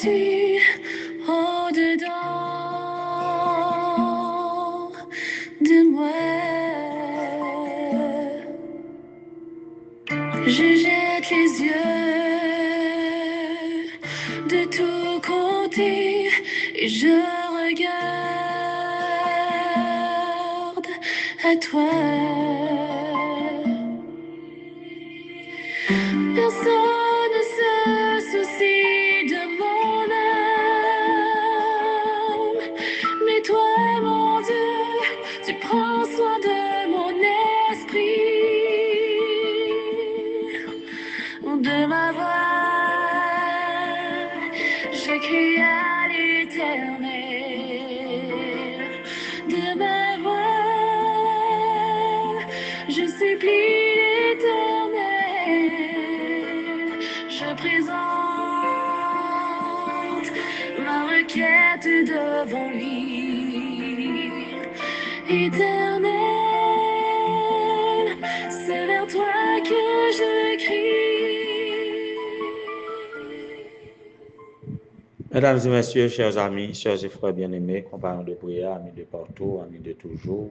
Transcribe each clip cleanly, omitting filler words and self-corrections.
tu au-dedans de moi? Je jette les yeux de tous côtés et je regarde à toi. Personne ne se soucie de mon âme, mais toi, mon Dieu, tu prends soin de mon esprit, de ma voix. Je crie à l'Éternel, de ma voix. Je supplie l'Éternel, je présente ma requête devant lui. Éternel, c'est vers toi que je crie. Mesdames et messieurs, chers amis, chers et frères bien-aimés, compagnons de prière, amis de partout, amis de toujours,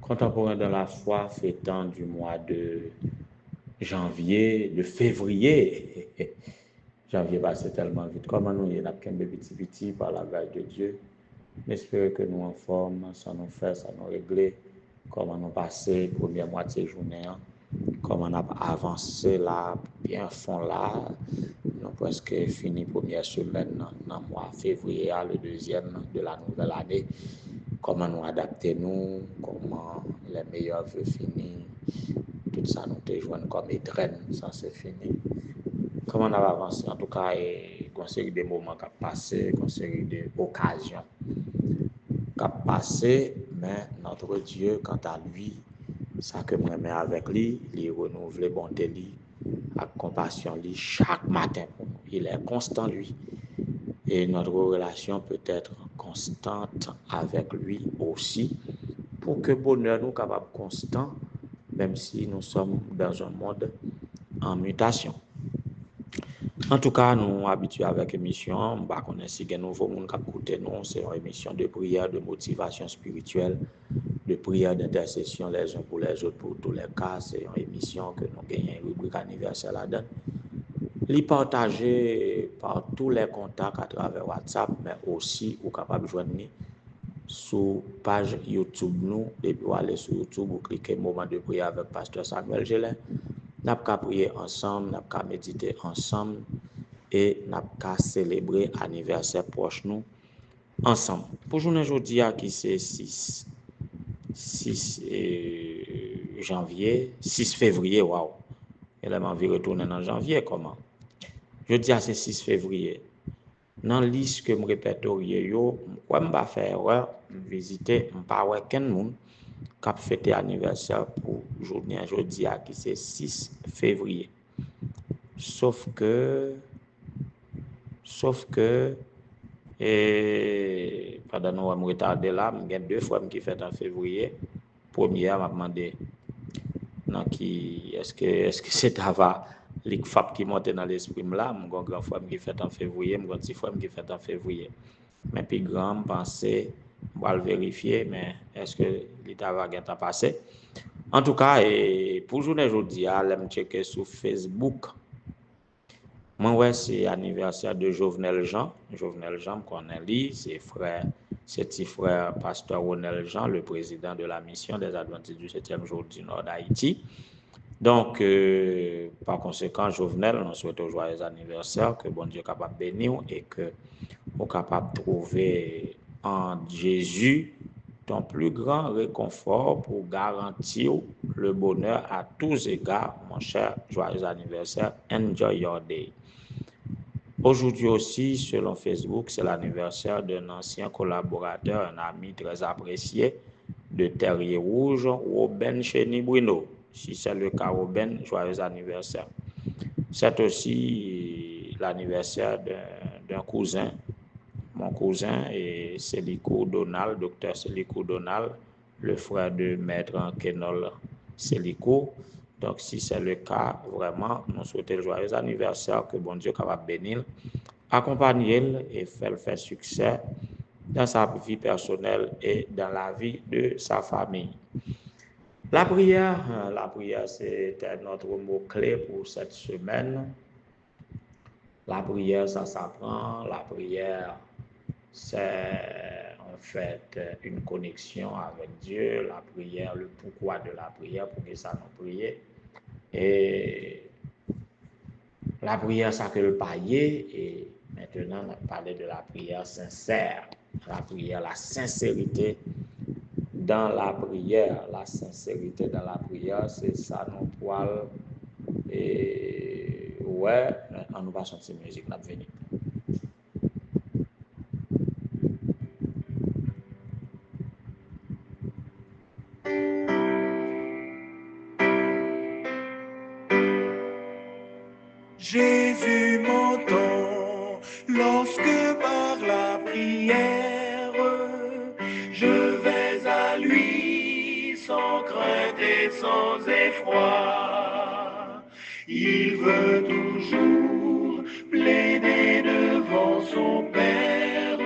contemporains dans la foi, fêtant du mois de janvier, de février. Janvier passe tellement vite. Comment nous, il y a qu'un petit par la grâce de Dieu. J'espère que nous en forme, ça nous fait, ça nous régler. Comment nous passer première moitié journée, comment on a avancé là, bien fond là. Nous avons presque fini première semaine dans le mois février, le deuxième de la nouvelle année. Comment nous adapter nous, comment les meilleurs vœux finir. Tout ça nous te joindre comme étrennes, ça c'est fini. Comment on a avancé, en tout cas, il y a une série de moments qui ont passé, une série d'occasions qui ont passé, mais notre Dieu, quant à lui, ça que moi mets avec lui, il renouvelle bonté lui, avec compassion lui chaque matin pour nous. Il est constant lui. Et notre relation peut être constante avec lui aussi, pour que bonheur nous capable constant, même si nous sommes dans un monde en mutation. En tout cas, nous habitués avec l'émission, bah qu'on a si un nouveau monde qui écoute nous, c'est une émission de prière, de motivation spirituelle, de prière d'intercession les uns pour les autres pour tous les cas. C'est une émission que nous gagnons une rubrique anniversaire là-dedans. Les partager par tous les contacts à travers WhatsApp, mais aussi vous capable de joindre sur page YouTube nous, et puis aller sur YouTube, vous cliquez moment de prière avec Pasteur Samuel Gelin. Nous avons prier ensemble, nous avons méditer ensemble et nous avons célébrer l'anniversaire proche nous ensemble. Pour journée aujourd'hui qui c'est 6 janvier, 6 février, waouh. Elle a envie de retourner dans janvier comment? Je dis à c'est 6 février. Dans la liste que je répertorie, je ne vais faire erreur, visiter, je ne vais pas voir quelqu'un monde qui a fêté l'anniversaire pour journée aujourd'hui qui c'est 6 février. Sauf que, pendant que je me retarde là, il y a 2 fois qui fête en février. Première, m'a demandé est-ce que c'est Ava l'ICFAP qui monte dans l'esprit là, mon grand fois qui fait en février, mon petit fois qui fait en février. Mais puis grand pensée, on va le vérifier, mais est-ce que l'État va bien passé? En tout cas, pour journée aujourd'hui, je vais checker sur Facebook. Moi, ouais, c'est l'anniversaire de Jovenel Jean. Jovenel Jean, qu'on a lu, c'est petit frère pasteur Ronel Jean, le président de la mission des Adventistes du 7e jour du Nord d'Haïti. Donc, par conséquent, Jovenel, on souhaite un joyeux anniversaire, que bon Dieu soit capable de bénir et que vous capable de trouver en Jésus ton plus grand réconfort pour garantir le bonheur à tous égards. Mon cher, joyeux anniversaire. Enjoy your day. Aujourd'hui aussi, selon Facebook, c'est l'anniversaire d'un ancien collaborateur, un ami très apprécié de Terrier Rouge, Robin Chény Bruno. Si c'est le cas, Robin, joyeux anniversaire. C'est aussi l'anniversaire d'un cousin, mon cousin, et Célico Donald, docteur Célico Donald, le frère de maître Kenol Célico. Donc, si c'est le cas, vraiment, nous souhaitons le joyeux anniversaire, que bon Dieu capable bénir accompagner et faire succès dans sa vie personnelle et dans la vie de sa famille. La prière, c'était notre mot-clé pour cette semaine. La prière, ça s'apprend. La prière, c'est en fait une connexion avec Dieu. La prière, le pourquoi de la prière, pour que ça nous prier. Et la prière, ça que le pailler. Et maintenant, on a parlé de la prière sincère. La prière, la sincérité dans la prière. La sincérité dans la prière, c'est ça, nos poils. Et ouais, on nous va chanter musique, on va venir. Jésus m'entend lorsque par la prière je vais à lui sans crainte et sans effroi. Il veut toujours plaider devant son Père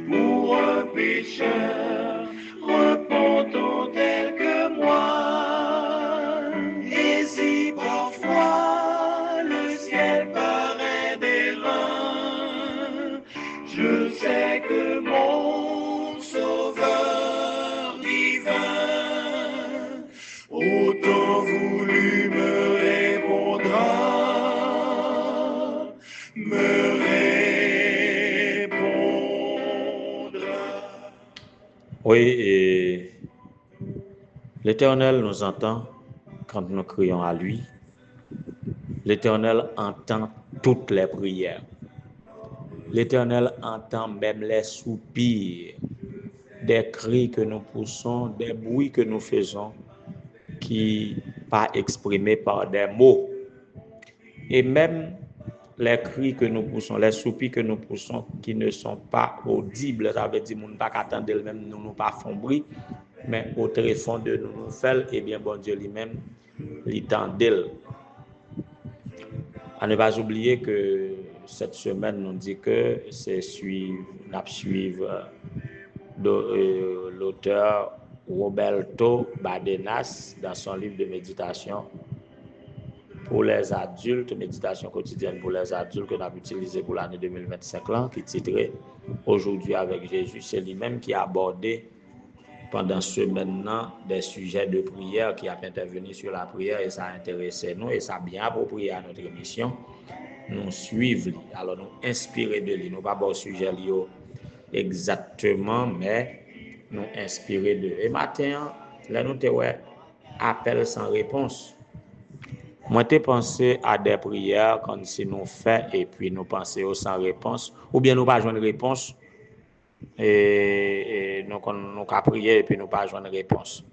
pour un pécheur repentant tel que moi. Et si parfois le ciel paraît d'airain, je sais que mon Sauveur divin au temps voulu me répondra. Oui, et l'Éternel nous entend quand nous crions à lui. L'Éternel entend toutes les prières. L'Éternel entend même les soupirs, des cris que nous poussons, des bruits que nous faisons, qui pas exprimés par des mots. Et même les cris que nous poussons, les soupirs que nous poussons, qui ne sont pas audibles, ça veut dire que nous ne pas attendre même, nous ne pas font bruit, mais au très fond de nous fait, et bien bon Dieu lui-même, l'entend. À ne pas oublier que cette semaine nous dit que c'est suivre l'auteur Roberto Badenas dans son livre de méditation pour les adultes, méditation quotidienne pour les adultes que nous avons utilisé pour l'année 2025 là, qui titrait Aujourd'hui avec Jésus. C'est lui-même qui a abordé pendant ce maintenant des sujets de prière, qui a intervenu sur la prière, et ça a intéressé nous et ça a bien approprié à notre émission. Nous suivons, alors nous inspirer de lui, nous pas bon sujet exactement, mais nous inspirer de lui. Et matin, là nous te ouais, appel sans réponse. Moi, j'ai pensé à des prières comme si nous fait et puis nous pensions sans réponse, ou bien nous pas joindre réponse, et nous avons prié et puis nous pas joindre réponse.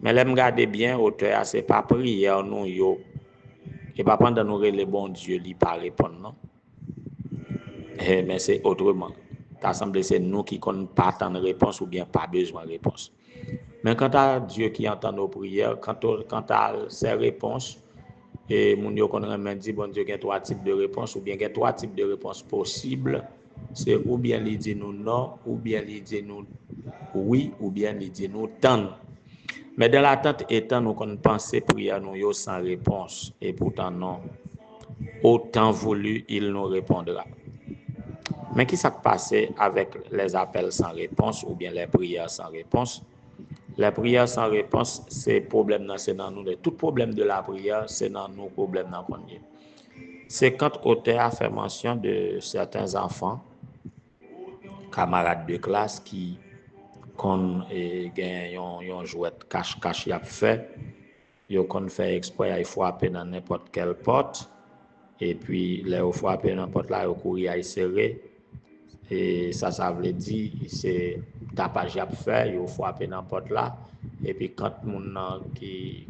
Mais là, regardez bien, auteur, c'est pas prière, nous, yo, et pas pendant nous le bon Dieu, il pas répondre, non? Mais c'est autrement. Ça semble c'est nous qui ne pas attendre réponse ou bien pas besoin de réponse. Mais quant à Dieu qui entend nos prières, quant à ses réponses, et mon Dieu qu'on a dit, bon Dieu, il y a trois types de réponses, ou bien il y a trois types de réponses possibles. C'est ou bien il dit nous non, ou bien il dit nous oui, ou bien il dit nous tant. Mais dans l'attente étant, nous qu'on pense prière nous sans réponse, et pourtant non. Autant voulu, il nous répondra. Mais qui s'est passé avec les appels sans réponse ou bien les prières sans réponse? Les prières sans réponse, c'est problème, c'est dans nous. Tout problème de la prière, c'est dans nous, problème dans qu'on est. C'est quand l'auteur a fait mention de certains enfants, camarades de classe, qui ont joué cache-cache, y a fait, ils ont fait exprès, il faut frapper dans n'importe quelle porte, et puis, les ils frapper dans n'importe là, ils courir à y serrer. Et ça veut dire, c'est tapage à faire, il faut frapper n'importe là. Et puis, quand mon qui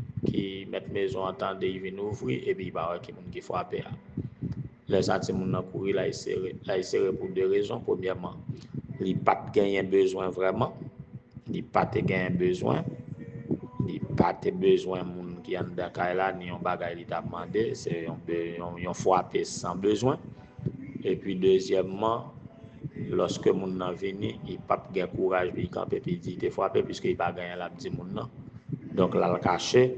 met maison entend, il vient ouvrir, et puis il va qui frappe. Les gens qui ont courir là, il serré pour deux raisons. Premièrement, il n'a pas gagné besoin vraiment. Il n'a pas gagné besoin. Il n'a pas besoin de gens qui sont dans là, ni un bagage qui t'a demandé. C'est un frappé sans besoin. Et puis deuxièmement, lorsque moun nan vini, il pas de courage puis camper puis dit te frapper puisque il pas gagné la petit moun nan. Donc là le caché,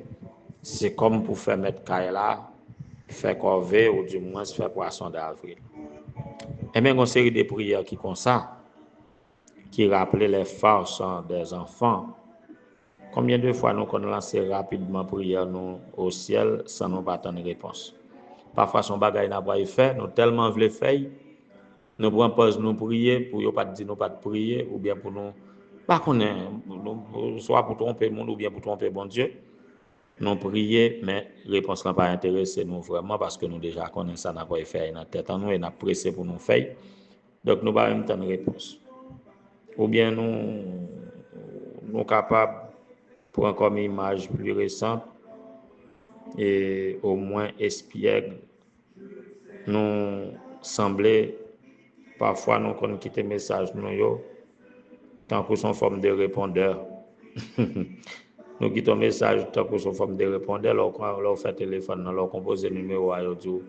c'est comme pour faire mettre caille là, faire corvée ou du moins faire poisson d'avril. Et bien une série de prières qui comme ça, qui rappelaient les forces des enfants. Combien de fois nous avons lancé rapidement prière nous au ciel sans nous pas attendre réponse. Parfois son bagage n'a pas fait, nous tellement voulons faire, nous prenons pause nous prier pour ne pas dire nous pas de prier ou bien pour nous pas connaître soit pour tromper le monde ou bien pour tromper bon Dieu. Nous prier mais réponse n'a pas intéressé nous vraiment parce que nous déjà connaissons ça n'a pas fait dans tête en nous et n'a pressé pour nous faire. Donc nous pas même temps de réponse. Ou bien nous capables pour comme image plus récente et au moins espiègle nous semblait parfois nous qu'on quitte message nous yo tant que son forme de répondeur nous quittons message tant que son forme de répondeur leur fait téléphone leur composer numéro à yo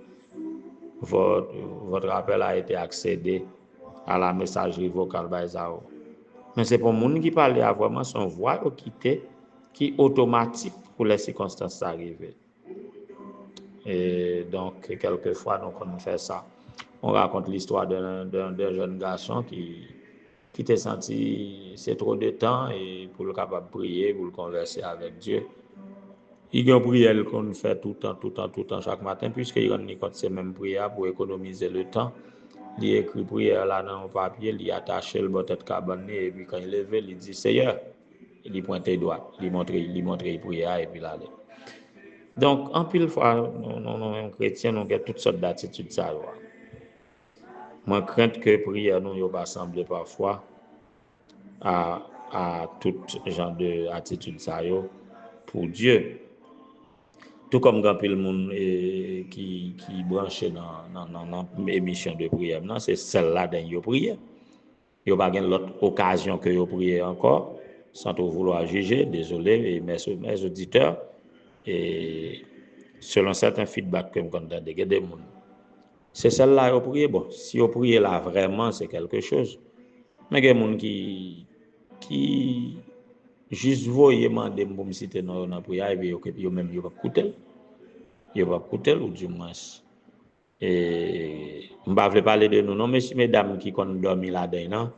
votre appel a été accédé à la messagerie vocale Baizao. Mais c'est pour monde qui parle à vraiment son voix qui automatique pour les circonstances arrivées. Et donc quelquefois nous on fait ça. On raconte l'histoire d'un jeune garçon qui t'a senti c'est trop de temps et pour le capable de prier, pour le converser avec Dieu. Il y a une prière qu'on fait tout le temps chaque matin puisqu'il rend compte ces mêmes prières pour économiser le temps. Il écrit prière là dans le papier, il attache le bord tête cabane et puis quand il lève, il dit Seigneur, il pointe les doigts, il montre prière et puis là. Donc en pile fois nous chrétiens nous avons toutes sortes d'attitudes ça. Moi crainte que prière nous yo pas sembler parfois à tout genre de attitude ça yo pour Dieu. Tout comme quand le monde qui branché dans émission de prière, non, c'est celle-là dans yo prière. Yo pas gain l'autre occasion que yo prier encore sans tout vouloir juger, désolé mes auditeurs et selon certains feedbacks que me donne des monde. C'est celle-là yo prier bon, si yo prier là vraiment c'est quelque chose. Mais il y a des gens qui juste voyer demander pour me citer dans la prière et puis yo même yo pas écouter. Yo pas écouter ou du moins et on va pas parler de nous non messieurs mesdames qui qu'on dormi là-dedans.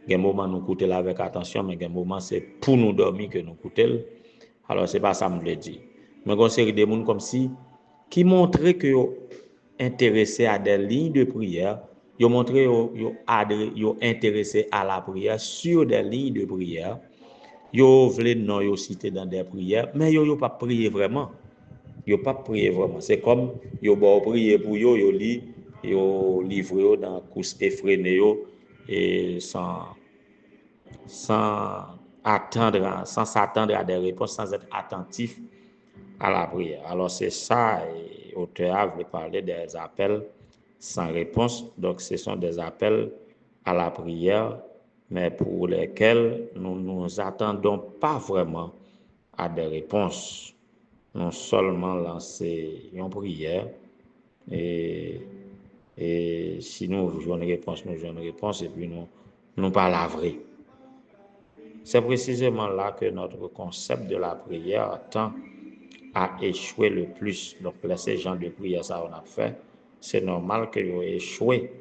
Il y a un moment nous écouter avec attention mais il y a un moment c'est pour nous dormir que nous écouter. Alors c'est pas ça me le dire. Mais une série de monde comme si qui montraient que yo intéressé à des lignes de prière, yo montré yo intéressé à la prière sur des lignes de prière. Yo voulait non yo citer dans des prières mais yo pas prier vraiment. Yo pas prier vraiment. C'est comme yo ba prier pour yo livre dans course effrénée yo et sans s'attendre à des réponses, sans être attentif à la prière. Alors c'est ça, et l'auteur veut parler des appels sans réponse. Donc ce sont des appels à la prière, mais pour lesquels nous ne nous attendons pas vraiment à des réponses. Non seulement lancer une prière et si nous avons une réponse, nous avons une réponse et puis nous pas la vraie. C'est précisément là que notre concept de la prière tend à échouer le plus. Donc, ces gens de prière, ça on a fait, c'est normal qu'ils aient échoué.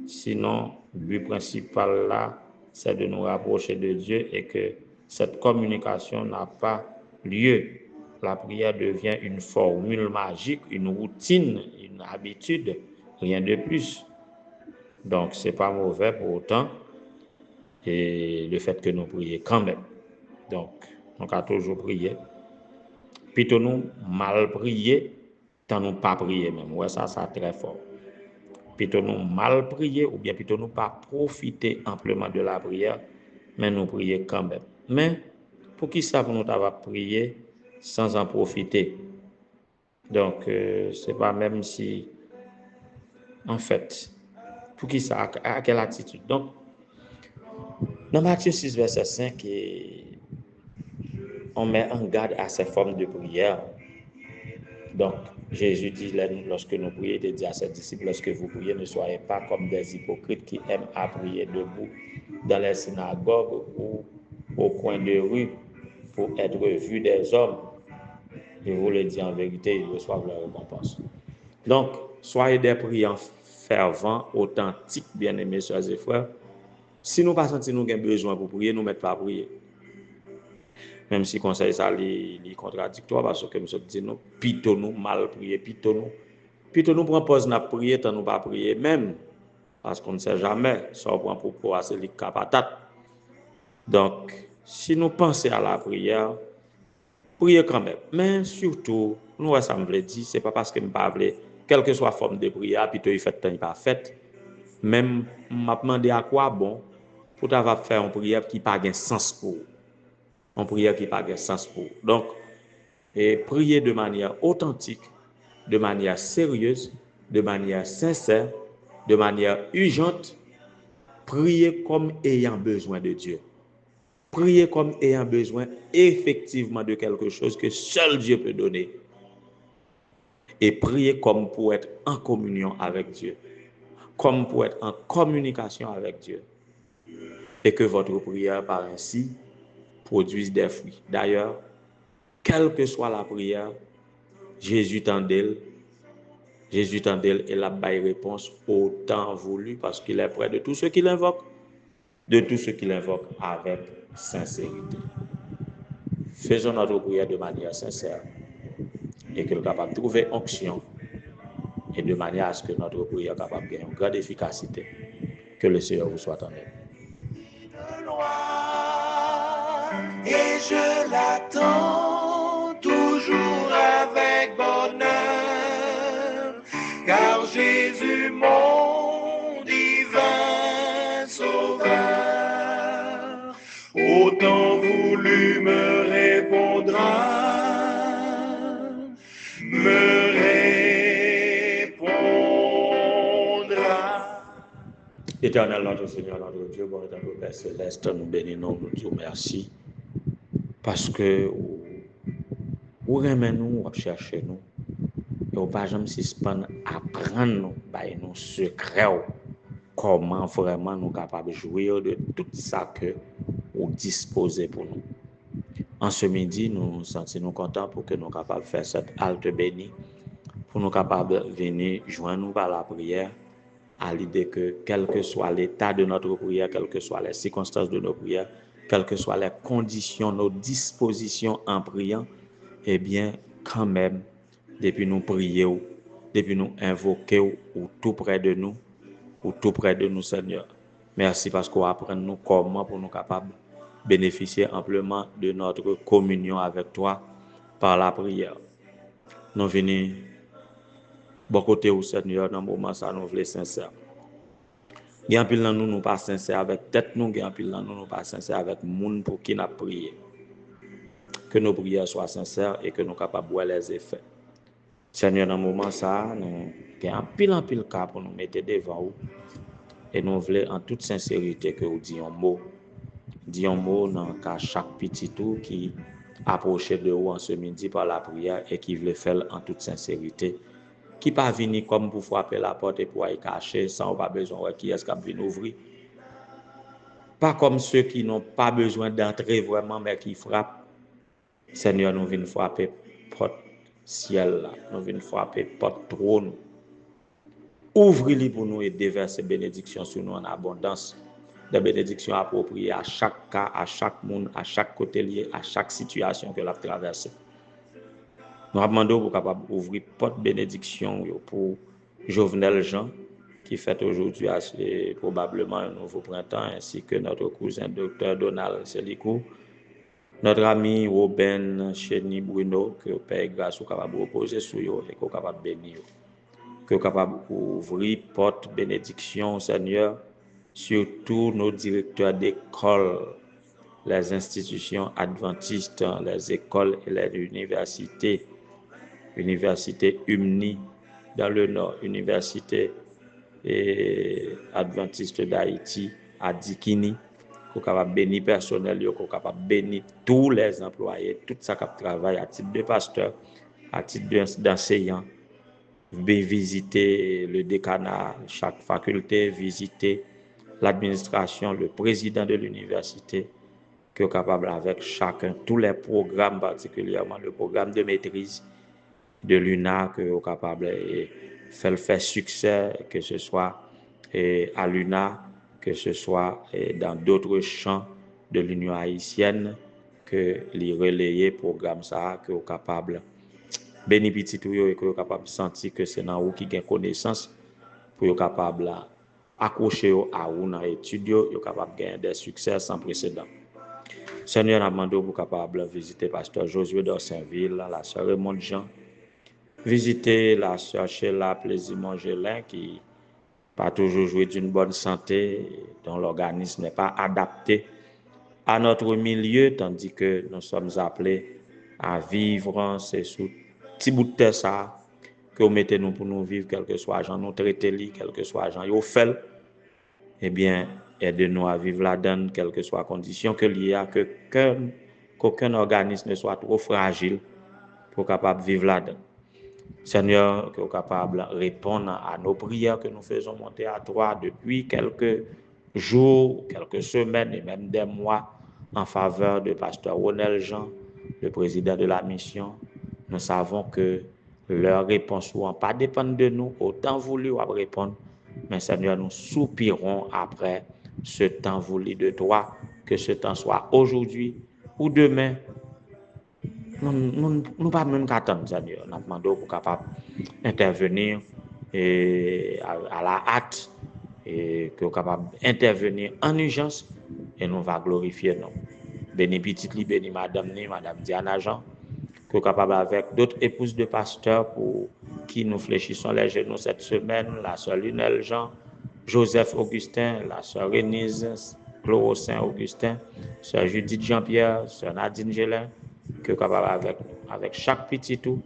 Sinon, le but principal là, c'est de nous rapprocher de Dieu et que cette communication n'a pas lieu. La prière devient une formule magique, une routine, une habitude, rien de plus. Donc, ce n'est pas mauvais pour autant. Et le fait que nous prions quand même. Donc, on a toujours prié. Plutôt nous mal prier, tant nous pas prier même. Ouais, ça très fort. Plutôt nous mal prier ou bien plutôt nous pas profiter amplement de la prière, mais nous prier quand même. Mais pour qui ça nous avoir prié sans en profiter? Donc, c'est pas même si, en fait, pour qui ça, à quelle attitude? Donc, dans Matthieu 6, verset 5, on met en garde à ces formes de prière. Donc, Jésus dit, lorsque nous prions, il dit à ses disciples, lorsque vous priez, ne soyez pas comme des hypocrites qui aiment à prier debout dans les synagogues ou au coin de rue pour être vus des hommes. Je vous le dis en vérité, ils reçoivent leur récompense. Donc, soyez des priants fervents, authentiques, bien-aimés, soeurs et frères. Si nous ne sentons pas nous avons besoin pour prier, nous ne mettons pas à prier. Même si le conseil ça est contradictoire, parce que nous disons, plutôt nous mal prier, plutôt nous prend pause n'a prier, tant nous pas prier même, parce qu'on ne sait jamais, ça on prend pour pouvoir c'est les patate. Donc, si nous pensons à la prière, prier quand même. Mais surtout, nous, ça me dit, c'est pas parce que je ne pas voulais, quelle que soit la forme de prière, plutôt il fait temps, il pas fait. Même, m'a demandé à quoi bon, pour avoir fait une prière qui n'a pas de sens pour vous. Une prière qui n'a pas de sens pour vous. Donc, et prier de manière authentique, de manière sérieuse, de manière sincère, de manière urgente, prier comme ayant besoin de Dieu. Prier comme ayant besoin effectivement de quelque chose que seul Dieu peut donner. Et prier comme pour être en communion avec Dieu, comme pour être en communication avec Dieu. Et que votre prière par ainsi produise des fruits. D'ailleurs, quelle que soit la prière, Jésus tend d'elle et la baille réponse au temps voulu parce qu'il est près de tous ceux qui l'invoquent, avec sincérité. Faisons notre prière de manière sincère et que nous soyons capables de trouver onction et de manière à ce que notre prière soit capable de gagner une grande efficacité. Que le Seigneur vous soit en aide. Et je l'attends toujours avec bonheur, car Jésus, mon divin sauveur, au temps voulu me répondra, Éternel notre Seigneur, notre Dieu, bon notre Père Céleste, nous bénissons, nous disons merci, parce que vous aimez nous, vous cherchez nous, et vous pas jamais suspendre apprendre nous, by nos secrets, comment vraiment nous capables de jouir de tout ça que vous disposez pour nous. En ce midi, nous nous sentons contents pour que nous soyons capables de faire cette halte bénie, pour nous capables de venir joindre nous par la prière, à l'idée que quel que soit l'état de notre prière, quelles que soient les circonstances de nos prières, quelles que soient les conditions, nos dispositions en priant, eh bien, quand même, depuis nous prier, depuis nous invoquer, ou tout près de nous, Seigneur. Merci parce qu'on apprend nous comment pour nous capables de bénéficier amplement de notre communion avec toi par la prière. Nous venons bon côté au Seigneur dans le moment ça nous voulons sincère. Il y a un pile dans nous pas sincère avec tête nous, il y a un pile dans nous pas sincère avec monde pour qui n'a prié. Que nos prières soient sincères et que nous capables de voir les effets. Seigneur, dans le moment ça, nous avons un pile cas pour nous mettre devant vous et nous voulons en toute sincérité que vous disions un mot dans chaque petit tour qui approchait de vous en ce midi par la prière et qui voulait faire en toute sincérité. Qui pas venir comme pour frapper la porte et pour y cacher sans pas besoin de qui est-ce qui vient ouvrir. Pas comme ceux qui n'ont pas besoin d'entrer vraiment mais qui frappent. Seigneur, nous venons frapper porte ciel là, nous venons frapper porte trône. Ouvrez-les pour nous et déverser bénédiction sur nous en abondance. Des bénédictions appropriées à chaque cas, à chaque monde, à chaque côté lié, à chaque situation que l'on traverse. Nous demandons pour capable ouvrir porte bénédiction pour Jovenel Jean qui fête aujourd'hui probablement un nouveau printemps ainsi que notre cousin Dr Donald Selikou, notre ami Robin Chéni Bruno que Père grâce ou capable reposer sur eux et que capable bénir que capable ouvrir porte bénédiction Seigneur sur tous nos directeurs d'école, les institutions adventistes, les écoles et les universités. Université UMNI dans le Nord, Université Adventiste d'Haïti à Dikini, qu'on capable bénir personnel, qu'on capable bénir tous les employés, tout ça qui travaille à titre de pasteur, à titre d'enseignant, visiter le décanat, chaque faculté, visiter l'administration, le président de l'université, qui est capable avec chacun, tous les programmes, particulièrement le programme de maîtrise de l'UNA, qui est capable de faire succès, que ce soit à l'UNA, que ce soit dans d'autres champs de l'Union haïtienne, que les relayer programme ça, que est capable béni petit tout et que est capable sentir que c'est dans où qui gagne connaissance pour être capable accrocher à ou dans études, est capable gagner des succès sans précédent. Seigneur, nous demandons pour capable visiter pasteur Josué d'Orsainville, la sœur Raymond Jean, visiter la sœur Sheila Plaisir-Mongelin qui pas toujours joué d'une bonne santé, dont l'organisme n'est pas adapté à notre milieu, tandis que nous sommes appelés à vivre c'est sous petit bout de terre ça que vous mettez nous pour nous vivre, quel que soit gens nous traiter, quel que soit gens yo fait, eh bien aidez-nous à vivre la donne, quelle que soit la condition que l'il y a, qu'aucun organisme ne soit trop fragile pour capable vivre la donne. Seigneur, que vous capable de répondre à nos prières que nous faisons monter à toi depuis quelques jours, quelques semaines et même des mois en faveur de pasteur Ronel Jean, le président de la mission. Nous savons que leurs réponses ne vont pas dépendre de nous, autant voulu à répondre, mais Seigneur, nous soupirons après ce temps voulu de toi, que ce temps soit aujourd'hui ou demain. Nous pas même qu'attendre, Seigneur. Nous demandons pour capable intervenir à la hâte et que capable intervenir en urgence et nous va glorifier nous. Béni petite li, béni madame Diana Jean, que capable avec d'autres épouses de pasteurs pour qui nous fléchissons les genoux cette semaine, la sœur Lunel Jean, Joseph Augustin, la sœur Renise, Chloro Saint-Augustin, sœur Judith Jean-Pierre, sœur Nadine Gélin, que capable avec chaque petit tout,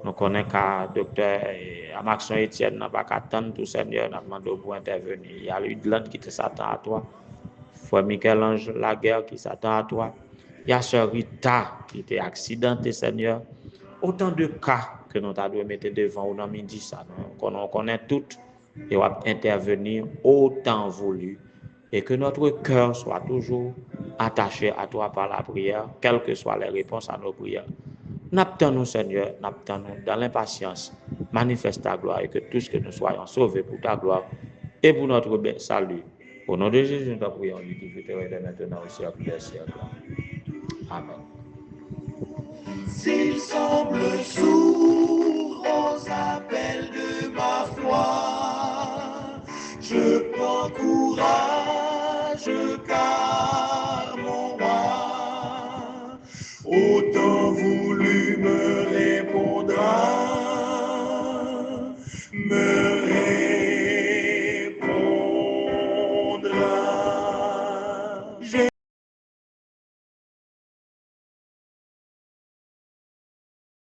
nous connaissons qu'à docteur Amaxon Etienne n'a pas qu'attendre tout Seigneur, n'a demandé pour intervenir. Il y a Ludland qui s'attend à toi, frère Michel-Ange Laguerre qui s'attend à toi. Il y a sœur Rita qui était accidentée, Seigneur. Autant de cas que nous avons mettre devant nous dans midi, ça. On connaît toutes et on va intervenir autant voulu. Et que notre cœur soit toujours attaché à toi par la prière, quelles que soient les réponses à nos prières. N'attendons, Seigneur, n'attendons dans l'impatience, manifeste ta gloire et que tous que nous soyons sauvés pour ta gloire et pour notre salut. Au nom de Jésus, nous t'en prions, qui vit et maintenant au siècle des siècles. Amen. S'il semble sourd aux appels de ma foi, je prends courage car